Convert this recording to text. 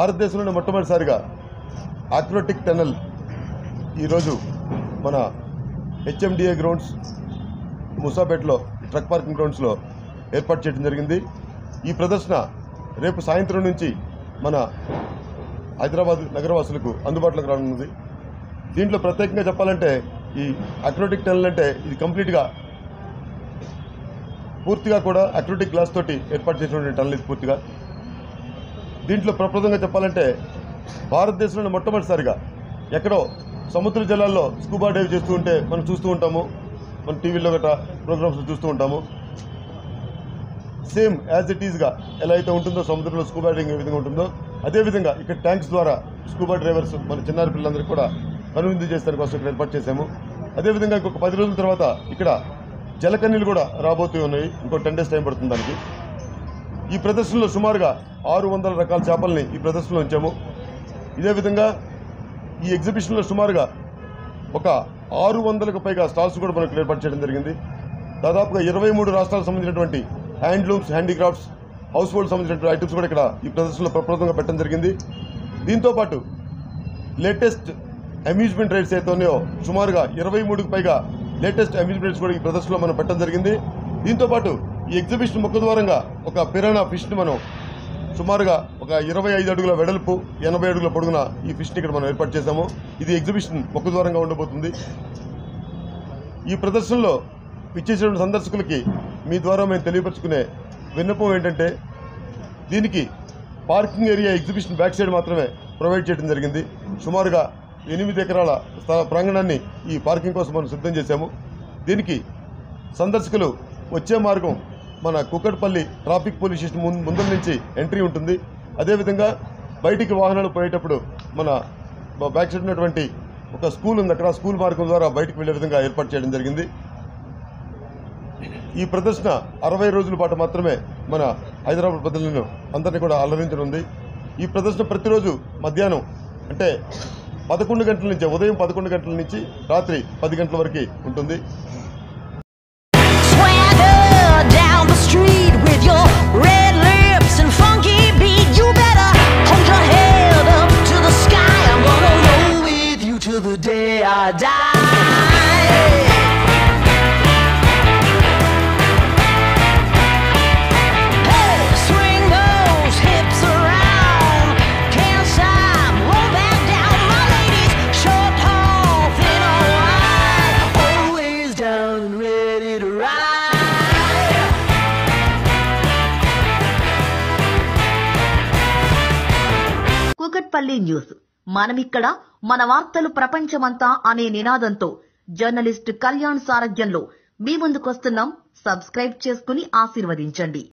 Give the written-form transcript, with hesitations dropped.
భారతదేశంలోనే మొట్టమొదటిసారిగా అక్రోటిక్ టనల్ ఈరోజు మన హెచ్ఎండిఏ గ్రౌండ్స్ ముసాపేటలో ట్రక్ పార్కింగ్ గ్రౌండ్స్లో ఏర్పాటు చేయడం జరిగింది. ఈ ప్రదర్శన రేపు సాయంత్రం నుంచి మన హైదరాబాద్ నగరవాసులకు అందుబాటులోకి రానున్నది. దీంట్లో ప్రత్యేకంగా చెప్పాలంటే ఈ అక్రోటిక్ టనల్ అంటే ఇది కంప్లీట్గా పూర్తిగా కూడా అక్రోటిక్ గ్లాస్ తోటి ఏర్పాటు చేసినటువంటి టనల్ ఇది పూర్తిగా. దీంట్లో ప్రప్రదంగా చెప్పాలంటే భారతదేశంలో మొట్టమొదటిసారిగా ఎక్కడో సముద్ర జలాల్లో స్కూబా డైవ్ చేస్తూ ఉంటే మనం చూస్తూ ఉంటాము, మన టీవీలో గట్రా ప్రోగ్రామ్స్ చూస్తూ ఉంటాము. సేమ్ యాజ్ ఇట్ ఈజ్గా ఎలా అయితే ఉంటుందో సముద్రంలో స్కూబా డైవింగ్ ఏ విధంగా ఉంటుందో అదేవిధంగా ఇక్కడ ట్యాంక్స్ ద్వారా స్కూబా డ్రైవర్స్ మన చిన్నారి పిల్లలందరికీ కూడా కనువిందు చేసేదాని కోసం ఇక్కడ ఏర్పాటు చేశాము. అదేవిధంగా ఇంకొక 10 రోజుల తర్వాత ఇక్కడ జలకన్యలు కూడా రాబోతూ ఉన్నాయి. ఇంకో 10 days టైం పడుతుంది దానికి. ఈ ప్రదర్శనలో సుమారుగా 600 రకాల చేపల్ని ఈ ప్రదర్శనలో ఉంచాము. ఇదే విధంగా ఈ ఎగ్జిబిషన్లో సుమారుగా ఒక 600కు పైగా స్టాల్స్ కూడా మనకు ఏర్పాటు చేయడం జరిగింది. దాదాపుగా 23 రాష్ట్రాలకు సంబంధించినటువంటి హ్యాండ్లూమ్స్, హ్యాండీక్రాఫ్ట్స్, హౌస్ హోల్డ్ సంబంధించినటువంటి ఐటమ్స్ కూడా ఇక్కడ ఈ ప్రదర్శనలో ప్రప్రదంగా పెట్టడం జరిగింది. దీంతోపాటు లేటెస్ట్ అమ్యూజ్మెంట్ రైడ్స్ అయితే ఉన్నాయో సుమారుగా 23కు పైగా లేటెస్ట్ అమ్యూజ్మెంట్ రైడ్స్ కూడా ఈ ప్రదర్శనలో మనం పెట్టడం జరిగింది. దీంతోపాటు ఈ ఎగ్జిబిషన్ ముఖద్వారంగా ఒక పిరానా ఫిష్ని మనం సుమారుగా ఒక 25 అడుగుల వెడల్పు 80 అడుగుల పొడుగున ఈ ఫిష్ని ఇక్కడ మనం ఏర్పాటు చేశాము. ఇది ఎగ్జిబిషన్ ముఖద్వారంగా ఉండబోతుంది. ఈ ప్రదర్శనలో ఇచ్చేసిన సందర్శకులకి మీ ద్వారా మేము తెలియపరుచుకునే విన్నపం ఏంటంటే దీనికి parking area exhibition back side మాత్రమే ప్రొవైడ్ చేయడం జరిగింది. సుమారుగా 8 ఎకరాల ప్రాంగణాన్ని ఈ పార్కింగ్ కోసం మనం సిద్ధం చేశాము. దీనికి సందర్శకులు వచ్చే మార్గం మన కుక్కట్పల్లి ట్రాఫిక్ పోలీస్ స్టేషన్ ముందు నుంచి ఎంట్రీ ఉంటుంది. అదేవిధంగా బయటికి వాహనాలు పోయేటప్పుడు మన బ్యాక్ సైడ్ ఉన్నటువంటి ఒక స్కూల్ ఉంది, అక్కడ స్కూల్ మార్గం ద్వారా బయటకు వెళ్లే విధంగా ఏర్పాటు చేయడం జరిగింది. ఈ ప్రదర్శన 60 రోజుల పాటు మాత్రమే మన హైదరాబాద్ ప్రజలను అందరినీ కూడా అలరించనుంది. ఈ ప్రదర్శన ప్రతిరోజు మధ్యాహ్నం అంటే 11 గంటల నుంచి ఉదయం 11 గంటల నుంచి రాత్రి 10 గంటల వరకు ఉంటుంది. కూకట్పల్లి న్యూస్ మనమిక్కడ మన వార్తలు ప్రపంచమంతా అనే నినాదంతో జర్నలిస్ట్ కళ్యాణ్ సారథ్యంలో మీ ముందుకొస్తున్నాం. సబ్స్క్రైబ్ చేసుకుని ఆశీర్వదించండి.